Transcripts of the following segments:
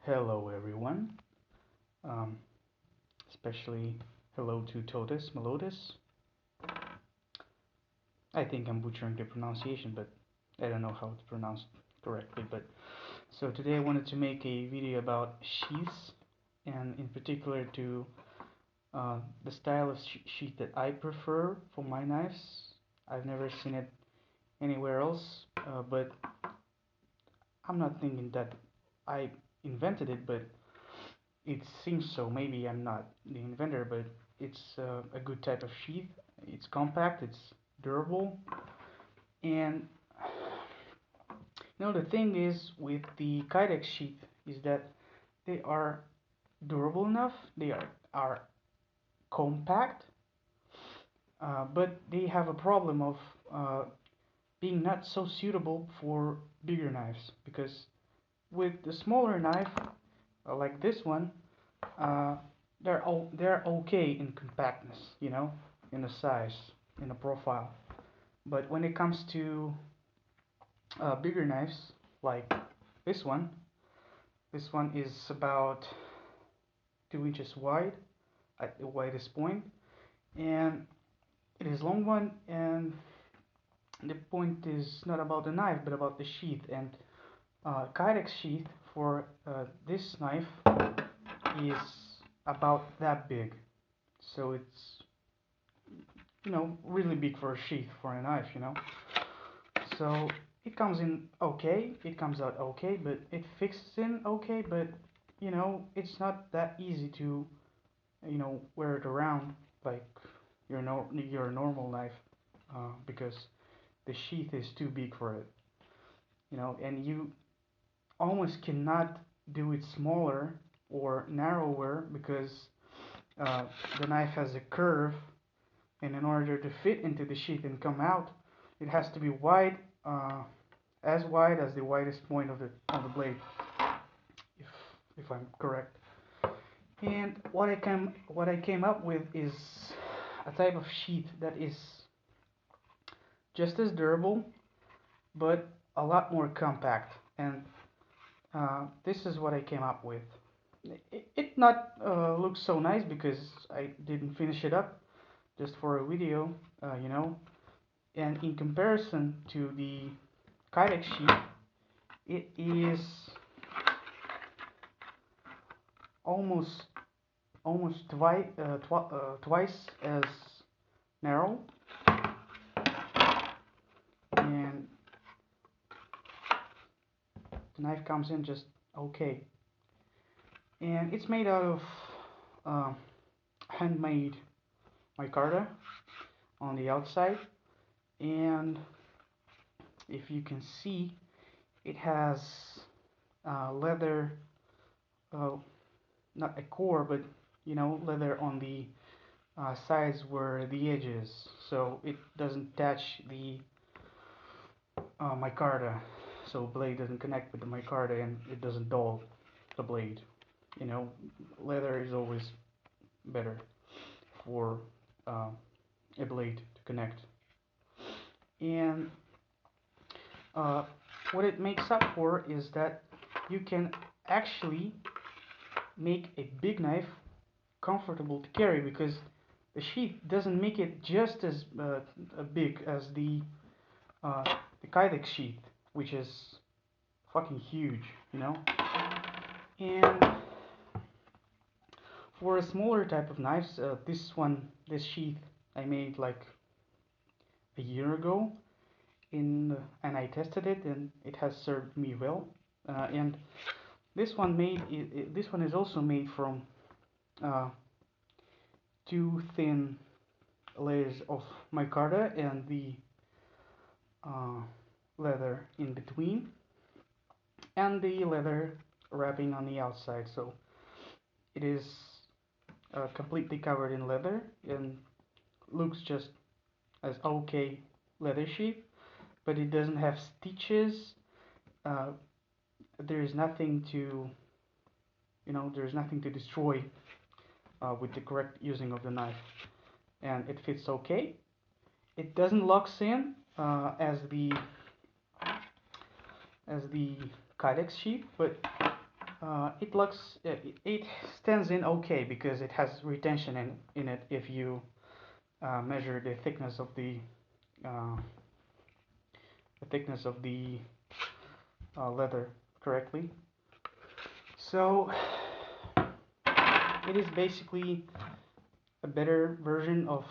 Hello everyone, um, especially hello to Totus Melodus. I think I'm butchering the pronunciation, but I don't know how it's pronounced correctly. But so today I wanted to make a video about sheaths, and in particular to the style of sheath that I prefer for my knives. I've never seen it anywhere else, but I'm not thinking that I invented it, but it seems so. Maybe I'm not the inventor, but it's a good type of sheath. It's compact, it's durable, and the thing is with the Kydex sheath is that they are durable enough, they are compact, but they have a problem of uh, being not so suitable for bigger knives because with the smaller knife like this one, uh, they're okay in compactness, in the size, in the profile. But when it comes to bigger knives like this one, this one is about 2 inches wide at the widest point, and it is long one, and the point is not about the knife but about the sheath. And Kydex sheath for this knife is about that big, so it's really big for a sheath for a knife. So it comes in okay, it comes out okay, but it fixes in okay, but it's not that easy to wear it around like your normal knife, because the sheath is too big for it, and you almost cannot do it smaller or narrower because uh, the knife has a curve, and in order to fit into the sheath and come out, it has to be as wide as the widest point of the blade, if I'm correct. And what I came up with is a type of sheath that is just as durable, but a lot more compact. And this is what I came up with. It not looks so nice because I didn't finish it up just for a video, and in comparison to the Kydex sheet, it is almost twice as narrow, and the knife comes in just okay. And it's made out of uh, handmade micarta on the outside, and if you can see, it has leather, uh, not a core, but leather on the sides where the edge is, so it doesn't touch the micarta, so blade doesn't connect with the micarta and it doesn't dull the blade. Leather is always better for uh, a blade to connect. And uh, what it makes up for is that you can actually make a big knife comfortable to carry because the sheath doesn't make it just as big as uh, the Kydex sheath, which is fucking huge. And for a smaller type of knives, this sheath I made like a year ago, and I tested it, and it has served me well. And this one is also made from uh, two thin layers of micarta and the uh, leather in between, and the leather wrapping on the outside. So it is completely covered in leather and looks just as okay leather sheath, but it doesn't have stitches. Uh, there's nothing to there's nothing to destroy with the correct using of the knife, and it fits okay. It doesn't locks in as the Kydex sheath, but it looks it stands in okay because it has retention in it if you measure uh, the thickness of the leather correctly. So it is basically a better version of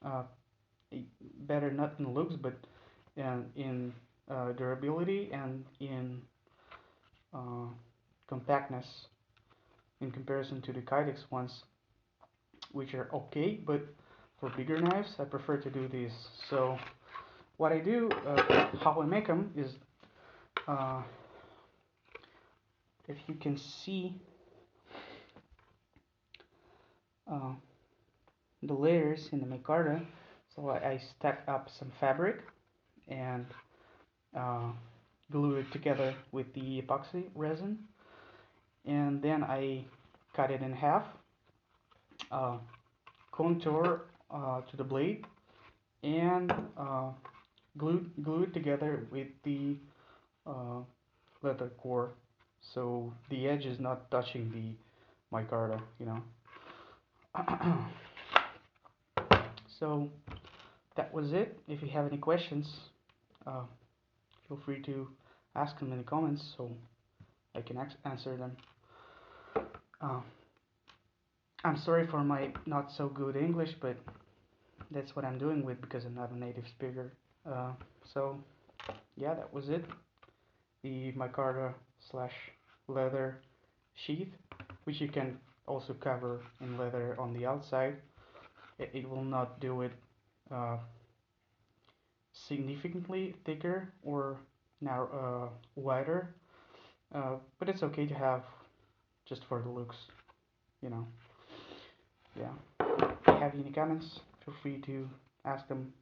uh, a better not in looks but in durability and in uh, compactness in comparison to the Kydex ones, which are okay, but for bigger knives I prefer to do this. So what I do, how I make them is, uh, if you can see uh, the layers in the micarta, so I stack up some fabric and uh, glue it together with the epoxy resin, and then I cut it in half, uh, contour to the blade, and glue it together with the uh, leather core, so the edge is not touching the micarta, you know. So that was it. If you have any questions, uh, feel free to ask them in the comments so I can answer them. Uh, I'm sorry for my not so good English, but that's what I'm doing with because I'm not a native speaker. So yeah, that was it. The micarta slash leather sheath, which you can also cover in leather on the outside. It will not do it uh, significantly thicker or wider, but it's okay to have just for the looks, you know. Yeah. If you have any comments, feel free to ask them